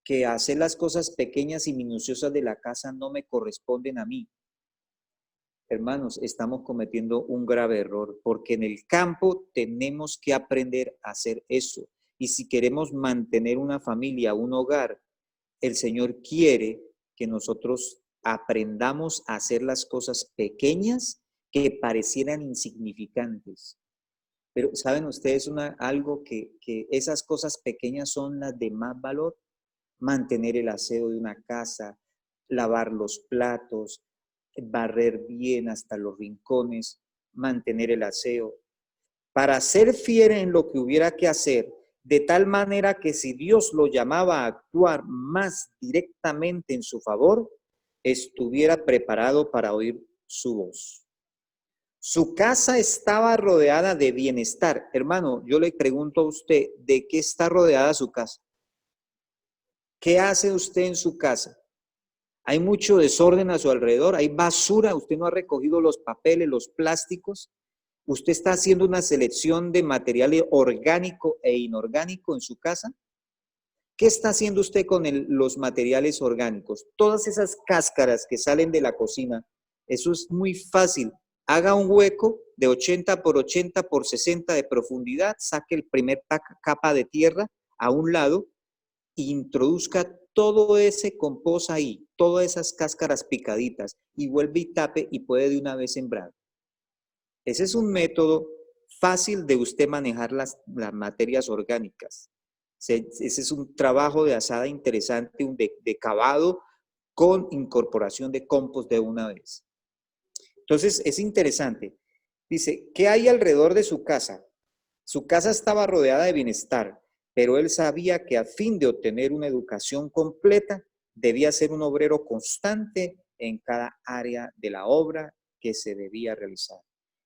que hacer las cosas pequeñas y minuciosas de la casa no me corresponden a mí. Hermanos, estamos cometiendo un grave error porque en el campo tenemos que aprender a hacer eso. Y si queremos mantener una familia, un hogar, el Señor quiere que nosotros aprendamos a hacer las cosas pequeñas que parecieran insignificantes. Pero ¿saben ustedes algo que esas cosas pequeñas son las de más valor? Mantener el aseo de una casa, lavar los platos, barrer bien hasta los rincones, mantener el aseo. Para ser fiel en lo que hubiera que hacer, de tal manera que si Dios lo llamaba a actuar más directamente en su favor, estuviera preparado para oír su voz. Su casa estaba rodeada de bienestar. Hermano, yo le pregunto a usted, ¿de qué está rodeada su casa? ¿Qué hace usted en su casa? Hay mucho desorden a su alrededor, hay basura, usted no ha recogido los papeles, los plásticos. ¿Usted está haciendo una selección de material orgánico e inorgánico en su casa? ¿Qué está haciendo usted con los materiales orgánicos? Todas esas cáscaras que salen de la cocina, eso es muy fácil. Haga un hueco de 80 por 80 por 60 de profundidad, saque el primer capa de tierra a un lado e introduzca todo ese compost ahí, todas esas cáscaras picaditas y vuelve y tape y puede de una vez sembrar. Ese es un método fácil de usted manejar las materias orgánicas. Ese es un trabajo de asada interesante, de cavado con incorporación de compost de una vez. Entonces, es interesante. Dice, ¿qué hay alrededor de su casa? Su casa estaba rodeada de bienestar, pero él sabía que a fin de obtener una educación completa, debía ser un obrero constante en cada área de la obra que se debía realizar.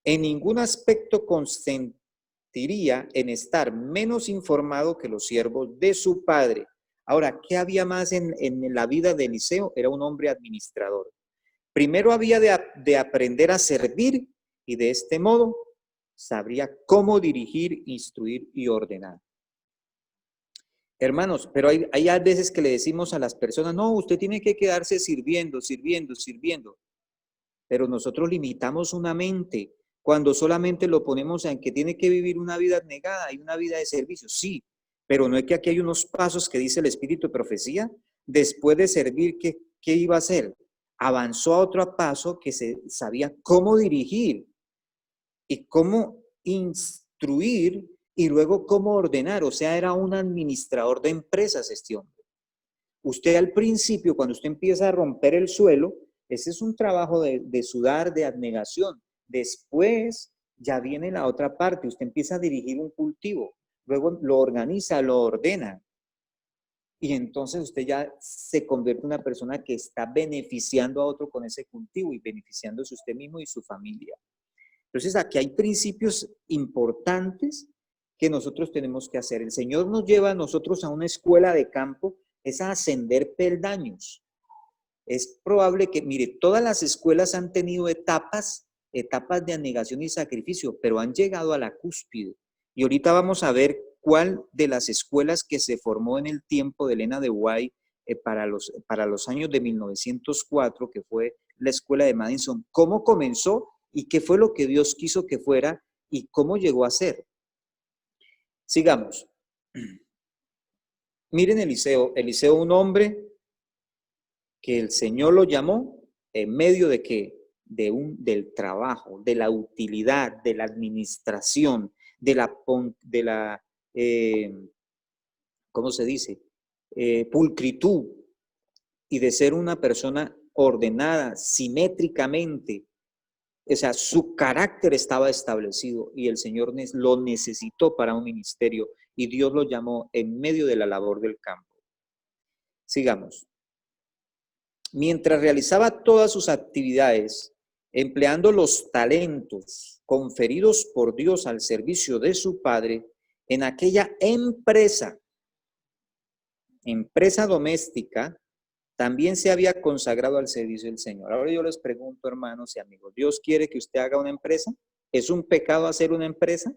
En ningún aspecto consentiría en estar menos informado que los siervos de su padre. Ahora, ¿qué había más en la vida de Eliseo? Era un hombre administrador. Primero había de aprender a servir y de este modo sabría cómo dirigir, instruir y ordenar. Hermanos, pero hay a veces que le decimos a las personas, no, usted tiene que quedarse sirviendo, sirviendo, sirviendo. Pero nosotros limitamos una mente cuando solamente lo ponemos en que tiene que vivir una vida abnegada y una vida de servicio. Sí, pero no es que aquí hay unos pasos que dice el Espíritu de Profecía. Después de servir, ¿qué iba a hacer? Avanzó a otro paso que se sabía cómo dirigir y cómo instruir y luego cómo ordenar. O sea, era un administrador de empresas este hombre. Usted al principio, cuando usted empieza a romper el suelo, ese es un trabajo de sudar, de abnegación. Después ya viene la otra parte, usted empieza a dirigir un cultivo, luego lo organiza, lo ordena. Y entonces usted ya se convierte en una persona que está beneficiando a otro con ese cultivo y beneficiándose usted mismo y su familia. Entonces aquí hay principios importantes que nosotros tenemos que hacer. El Señor nos lleva a nosotros a una escuela de campo, es a ascender peldaños. Es probable que, mire, todas las escuelas han tenido etapas de anegación y sacrificio, pero han llegado a la cúspide. Y ahorita vamos a ver cuál de las escuelas que se formó en el tiempo de Elena de White para los años de 1904, que fue la escuela de Madison, cómo comenzó y qué fue lo que Dios quiso que fuera y cómo llegó a ser. Sigamos. Miren Eliseo, un hombre que el Señor lo llamó en medio de qué, del trabajo, de la utilidad, de la administración, de la ¿cómo se dice? Pulcritud y de ser una persona ordenada, simétricamente. O sea, su carácter estaba establecido y el Señor lo necesitó para un ministerio y Dios lo llamó en medio de la labor del campo. Sigamos. Mientras realizaba todas sus actividades, empleando los talentos conferidos por Dios al servicio de su Padre, en aquella empresa doméstica, también se había consagrado al servicio del Señor. Ahora yo les pregunto, hermanos y amigos, ¿Dios quiere que usted haga una empresa? ¿Es un pecado hacer una empresa?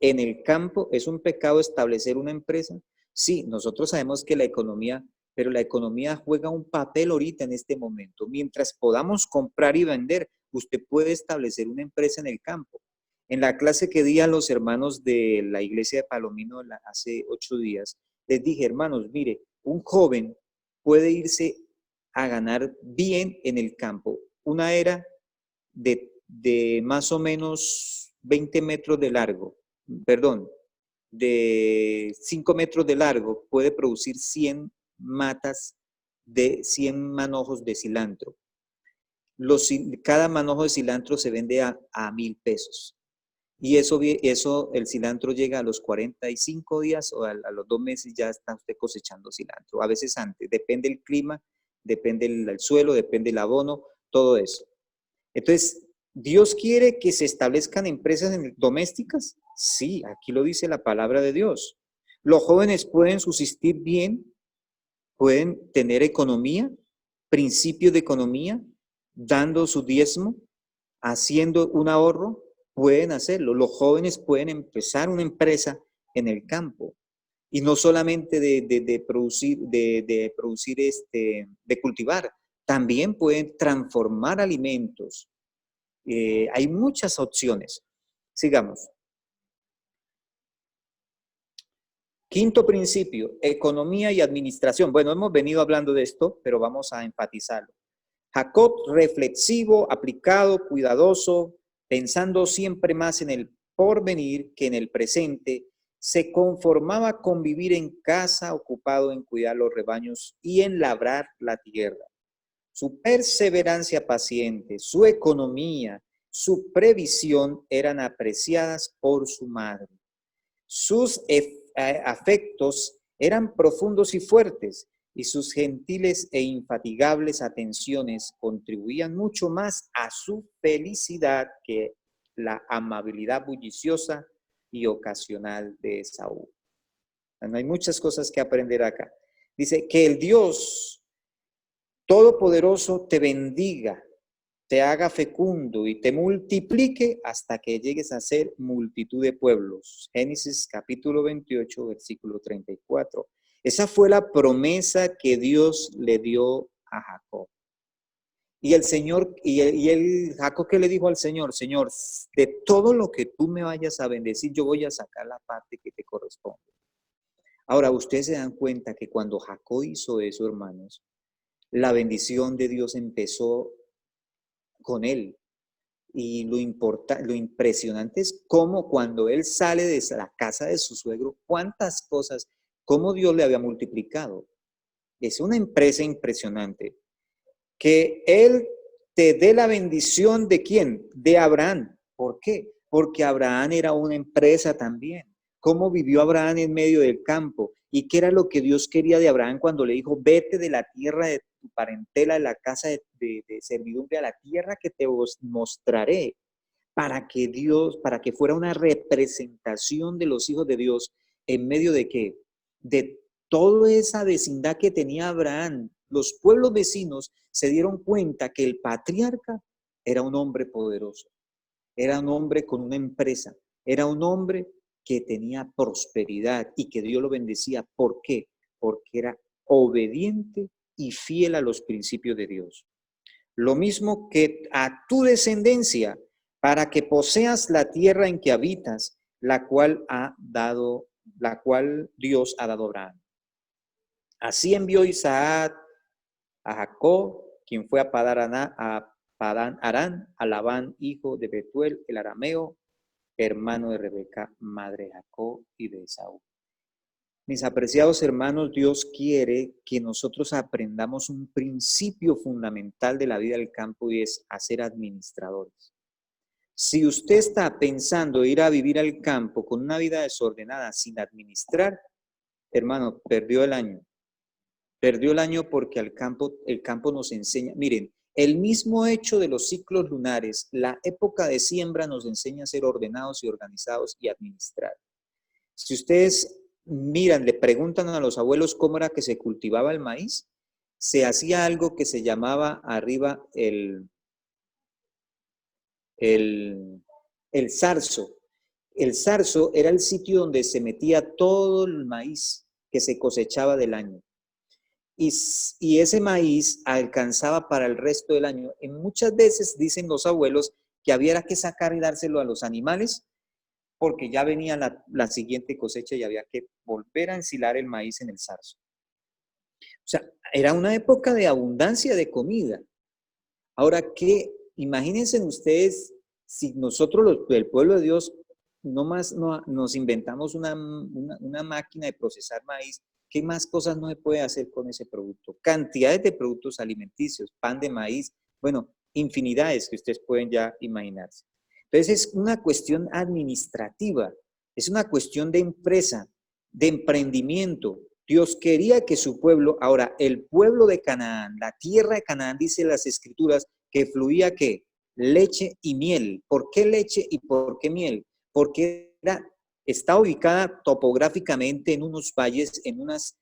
¿En el campo es un pecado establecer una empresa? Sí, nosotros sabemos que la economía, pero la economía juega un papel ahorita en este momento. Mientras podamos comprar y vender, usted puede establecer una empresa en el campo. En la clase que di a los hermanos de la iglesia de Palomino hace 8 días, les dije, hermanos, mire, un joven puede irse a ganar bien en el campo. Una era de más o menos 20 metros de largo, perdón, de 5 metros de largo, puede producir 100 matas de 100 manojos de cilantro. Cada manojo de cilantro se vende a 1,000 pesos. Y eso, el cilantro llega a los 45 días o a los 2 meses ya está usted cosechando cilantro. A veces antes, depende del clima, depende del suelo, depende del abono, todo eso. Entonces, ¿Dios quiere que se establezcan empresas domésticas? Sí, aquí lo dice la palabra de Dios. Los jóvenes pueden subsistir bien, pueden tener economía, principios de economía, dando su diezmo, haciendo un ahorro, pueden hacerlo. Los jóvenes pueden empezar una empresa en el campo y no solamente de producir, de cultivar, también pueden transformar alimentos. Hay muchas opciones. Sigamos. Quinto principio, economía y administración. Bueno, hemos venido hablando de esto, pero vamos a enfatizarlo. Jacob, reflexivo, aplicado, cuidadoso, pensando siempre más en el porvenir que en el presente, se conformaba con vivir en casa, ocupado en cuidar los rebaños y en labrar la tierra. Su perseverancia paciente, su economía, su previsión eran apreciadas por su madre. Sus afectos eran profundos y fuertes, y sus gentiles e infatigables atenciones contribuían mucho más a su felicidad que la amabilidad bulliciosa y ocasional de Esaú. Bueno, hay muchas cosas que aprender acá. Dice que el Dios Todopoderoso te bendiga, te haga fecundo y te multiplique hasta que llegues a ser multitud de pueblos. Génesis capítulo 28, versículo 34. Esa fue la promesa que Dios le dio a Jacob. Y el Señor, Jacob, ¿qué le dijo al Señor? Señor, de todo lo que tú me vayas a bendecir, yo voy a sacar la parte que te corresponde. Ahora, ustedes se dan cuenta que cuando Jacob hizo eso, hermanos, la bendición de Dios empezó con él. Y lo impresionante es cómo cuando él sale de la casa de su suegro, cuántas cosas, cómo Dios le había multiplicado. Es una empresa impresionante. Que él te dé la bendición de ¿quién? De Abraham. ¿Por qué? Porque Abraham era una empresa también. ¿Cómo vivió Abraham en medio del campo? ¿Y qué era lo que Dios quería de Abraham cuando le dijo, vete de la tierra de tu parentela, de la casa de servidumbre, a la tierra que te mostraré? Para que fuera una representación de los hijos de Dios en medio de qué? De toda esa vecindad que tenía Abraham. Los pueblos vecinos se dieron cuenta que el patriarca era un hombre poderoso, era un hombre con una empresa, era un hombre que tenía prosperidad y que Dios lo bendecía. ¿Por qué? Porque era obediente y fiel a los principios de Dios. Lo mismo que a tu descendencia, para que poseas la tierra en que habitas, la cual Dios ha dado a Abraham. Así envió Isaac a Jacob, quien fue a Padán Aram, a Labán, hijo de Betuel, el arameo, hermano de Rebeca, madre de Jacob y de Esaú. Mis apreciados hermanos, Dios quiere que nosotros aprendamos un principio fundamental de la vida del campo y es a ser administradores. Si usted está pensando ir a vivir al campo con una vida desordenada sin administrar, hermano, perdió el año. Perdió el año porque el campo nos enseña. Miren, el mismo hecho de los ciclos lunares, la época de siembra nos enseña a ser ordenados y organizados y administrar. Si ustedes miran, le preguntan a los abuelos cómo era que se cultivaba el maíz, se hacía algo que se llamaba arriba el zarzo. El zarzo era el sitio donde se metía todo el maíz que se cosechaba del año. Y ese maíz alcanzaba para el resto del año. Y muchas veces dicen los abuelos que había que sacar y dárselo a los animales porque ya venía la siguiente cosecha y había que volver a ensilar el maíz en el zarzo. O sea, era una época de abundancia de comida. Ahora, imagínense ustedes, si nosotros, el pueblo de Dios, nos inventamos una máquina de procesar maíz, ¿qué más cosas no se puede hacer con ese producto? Cantidades de productos alimenticios, pan de maíz, bueno, infinidades que ustedes pueden ya imaginarse. Entonces es una cuestión administrativa, es una cuestión de empresa, de emprendimiento. Dios quería que su pueblo, ahora el pueblo de Canaán, la tierra de Canaán, dice las escrituras, que fluía ¿qué? Leche y miel. ¿Por qué leche y por qué miel? Porque está ubicada topográficamente en unos valles, en unas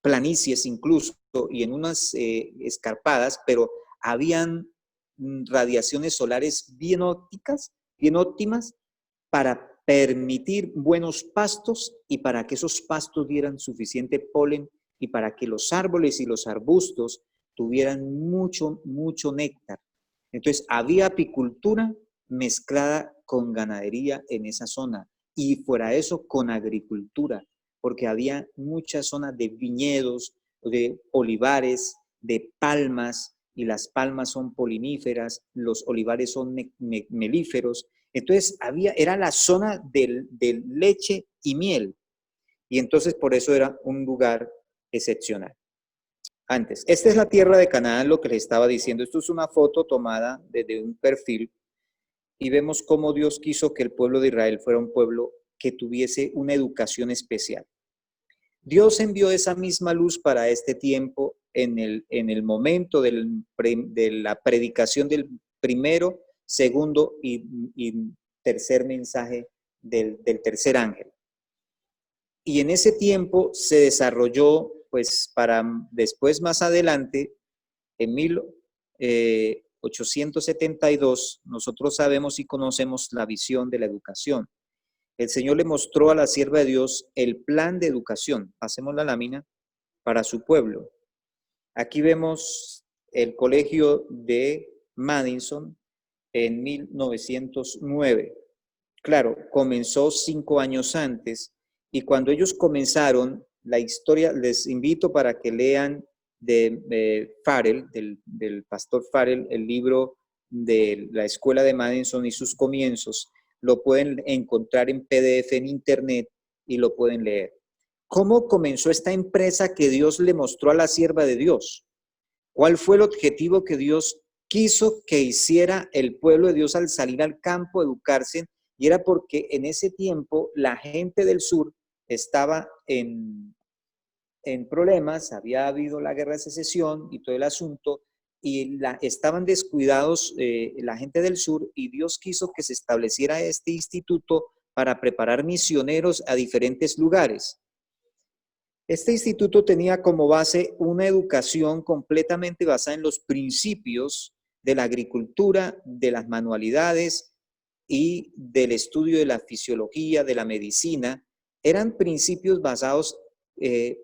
planicies incluso, y en unas escarpadas, pero habían radiaciones solares bien óptimas para permitir buenos pastos y para que esos pastos dieran suficiente polen y para que los árboles y los arbustos tuvieran mucho néctar. Entonces había apicultura mezclada con ganadería en esa zona y fuera de eso con agricultura, porque había muchas zonas de viñedos, de olivares, de palmas, y las palmas son poliníferas, los olivares son melíferos. Entonces era la zona de leche y miel, y entonces por eso era un lugar excepcional. Antes, esta es la tierra de Canaán, lo que les estaba diciendo. Esto es una foto tomada desde un perfil y vemos cómo Dios quiso que el pueblo de Israel fuera un pueblo que tuviese una educación especial. Dios envió esa misma luz para este tiempo en el momento de la predicación del primero, segundo y tercer mensaje del tercer ángel. Y en ese tiempo se desarrolló, pues para después más adelante, en 1872, nosotros sabemos y conocemos la visión de la educación. El Señor le mostró a la sierva de Dios el plan de educación, pasemos la lámina, para su pueblo. Aquí vemos el colegio de Madison en 1909. Claro, comenzó 5 años antes y cuando ellos comenzaron la historia, les invito para que lean de Farrell, del pastor Farrell, el libro de la escuela de Madison y sus comienzos. Lo pueden encontrar en PDF en internet y lo pueden leer. ¿Cómo comenzó esta empresa que Dios le mostró a la sierva de Dios? ¿Cuál fue el objetivo que Dios quiso que hiciera el pueblo de Dios al salir al campo a educarse? Y era porque en ese tiempo la gente del sur estaba en problemas, había habido la guerra de secesión y todo el asunto, y estaban descuidados la gente del sur, y Dios quiso que se estableciera este instituto para preparar misioneros a diferentes lugares. Este instituto tenía como base una educación completamente basada en los principios de la agricultura, de las manualidades y del estudio de la fisiología, de la medicina. Eran principios basados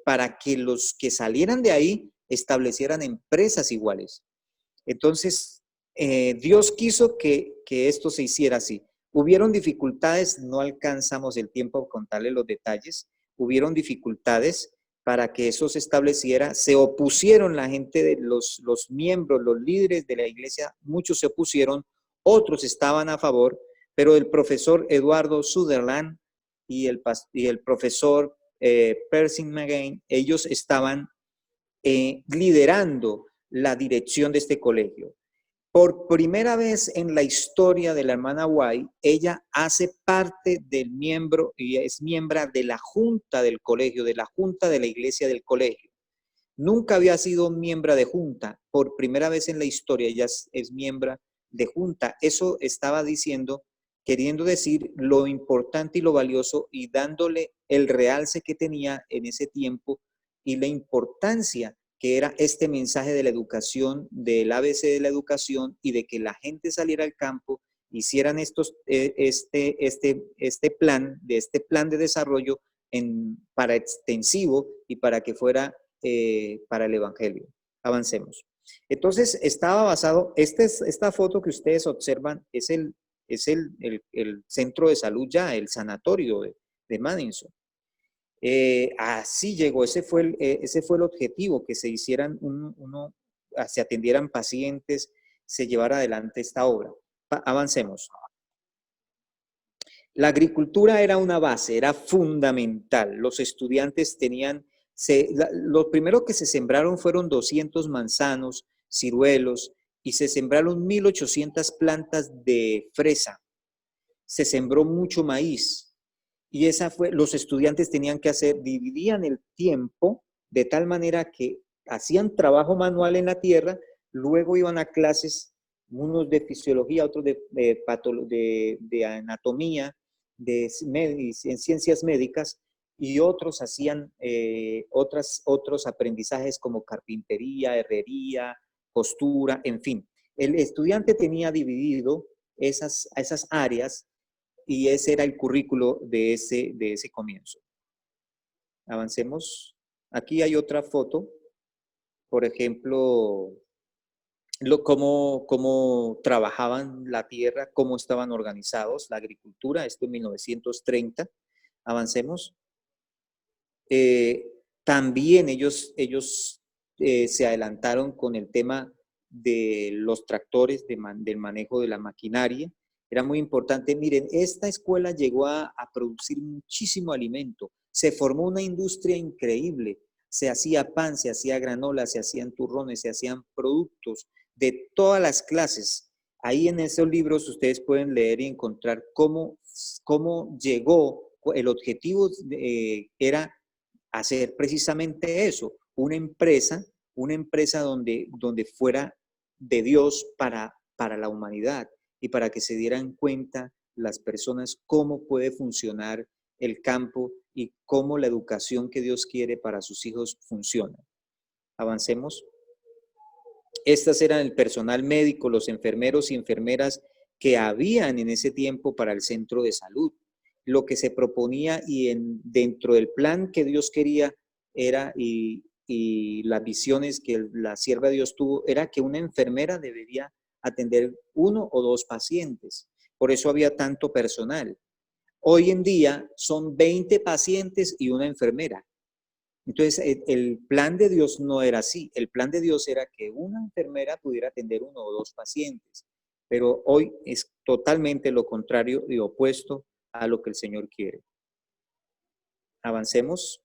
para que los que salieran de ahí establecieran empresas iguales. Entonces, Dios quiso que esto se hiciera así. Hubieron dificultades, no alcanzamos el tiempo para contarles los detalles. Hubieron dificultades para que eso se estableciera. Se opusieron la gente, de los miembros, los líderes de la iglesia, muchos se opusieron, otros estaban a favor, pero el profesor Eduardo Sutherland y el profesor Percy McGain, ellos estaban liderando la dirección de este colegio. Por primera vez en la historia de la hermana White, ella hace parte del miembro y es miembro de la junta del colegio, de la junta de la iglesia del colegio. Nunca había sido miembro de junta. Por primera vez en la historia ella es miembro de junta. Eso estaba diciendo, queriendo decir lo importante y lo valioso y dándole el realce que tenía en ese tiempo y la importancia que era este mensaje de la educación, del ABC de la educación y de que la gente saliera al campo, hicieran este plan de desarrollo para extensivo y para que fuera para el evangelio. Avancemos. Entonces, estaba basado, esta foto que ustedes observan es el centro de salud ya, el sanatorio de Madison. Así llegó, ese fue el objetivo, que se hicieran se atendieran pacientes, se llevara adelante esta obra. Avancemos. La agricultura era una base, era fundamental. Los estudiantes tenían, lo primero que se sembraron fueron 200 manzanos, ciruelos, y se sembraron 1.800 plantas de fresa. Se sembró mucho maíz. Y los estudiantes tenían que dividían el tiempo de tal manera que hacían trabajo manual en la tierra, luego iban a clases, unos de fisiología, otros de anatomía, en ciencias médicas, y otros hacían otros aprendizajes como carpintería, herrería, costura, en fin. El estudiante tenía dividido esas áreas y ese era el currículo de ese comienzo. Avancemos. Aquí hay otra foto, por ejemplo, cómo trabajaban la tierra, cómo estaban organizados, la agricultura, esto en 1930. Avancemos. También ellos se adelantaron con el tema de los tractores, del manejo de la maquinaria. Era muy importante. Miren, esta escuela llegó a producir muchísimo alimento. Se formó una industria increíble. Se hacía pan, se hacía granola, se hacían turrones, se hacían productos de todas las clases. Ahí en esos libros ustedes pueden leer y encontrar cómo llegó. El objetivo era hacer precisamente eso, una empresa donde fuera de Dios para la humanidad y para que se dieran cuenta las personas cómo puede funcionar el campo y cómo la educación que Dios quiere para sus hijos funciona. Avancemos. Estas eran el personal médico, los enfermeros y enfermeras que habían en ese tiempo para el centro de salud. Lo que se proponía y dentro del plan que Dios quería era, y las visiones que la sierva de Dios tuvo, era que una enfermera debería atender 1 o 2 pacientes. Por eso había tanto personal. Hoy en día son 20 pacientes y una enfermera. Entonces, el plan de Dios no era así. El plan de Dios era que una enfermera pudiera atender 1 o 2 pacientes. Pero hoy es totalmente lo contrario y opuesto a lo que el Señor quiere. Avancemos.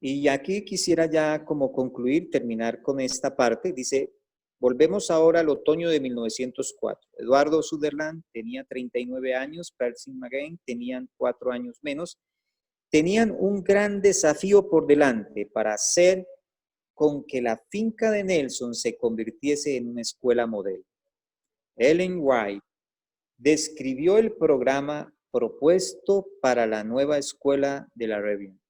Y aquí quisiera ya como concluir, terminar con esta parte. Dice, volvemos ahora al otoño de 1904. Eduardo Sutherland tenía 39 años, Percy McGain tenían 4 años menos. Tenían un gran desafío por delante para hacer con que la finca de Nelson se convirtiese en una escuela modelo. Ellen White describió el programa propuesto para la nueva escuela de la Revion.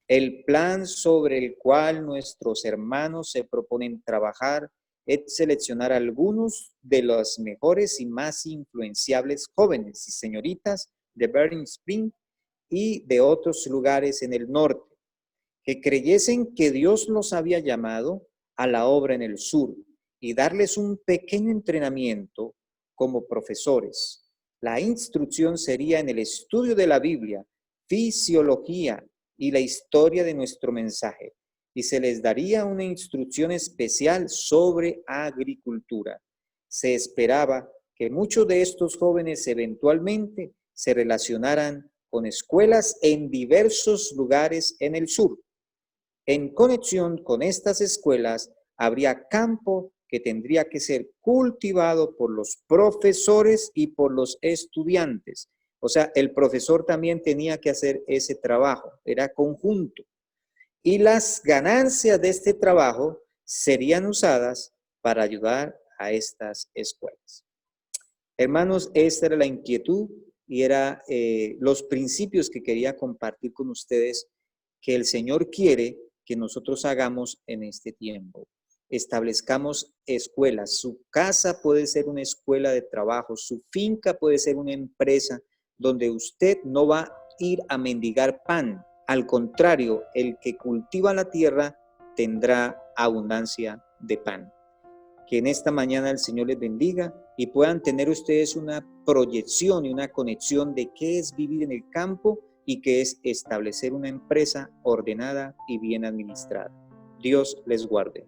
El plan sobre el cual nuestros hermanos se proponen trabajar es seleccionar a algunos de los mejores y más influenciables jóvenes y señoritas de Bering Spring y de otros lugares en el norte, que creyesen que Dios los había llamado a la obra en el sur y darles un pequeño entrenamiento como profesores. La instrucción sería en el estudio de la Biblia, fisiología y la historia de nuestro mensaje, y se les daría una instrucción especial sobre agricultura. Se esperaba que muchos de estos jóvenes eventualmente se relacionaran con escuelas en diversos lugares en el sur. En conexión con estas escuelas, habría campo que tendría que ser cultivado por los profesores y por los estudiantes. O sea, el profesor también tenía que hacer ese trabajo, era conjunto. Y las ganancias de este trabajo serían usadas para ayudar a estas escuelas. Hermanos, esta era la inquietud y era los principios que quería compartir con ustedes que el Señor quiere que nosotros hagamos en este tiempo. Establezcamos escuelas. Su casa puede ser una escuela de trabajo, su finca puede ser una empresa donde usted no va a ir a mendigar pan. Al contrario, el que cultiva la tierra tendrá abundancia de pan. Que en esta mañana el Señor les bendiga y puedan tener ustedes una proyección y una conexión de qué es vivir en el campo y qué es establecer una empresa ordenada y bien administrada. Dios les guarde.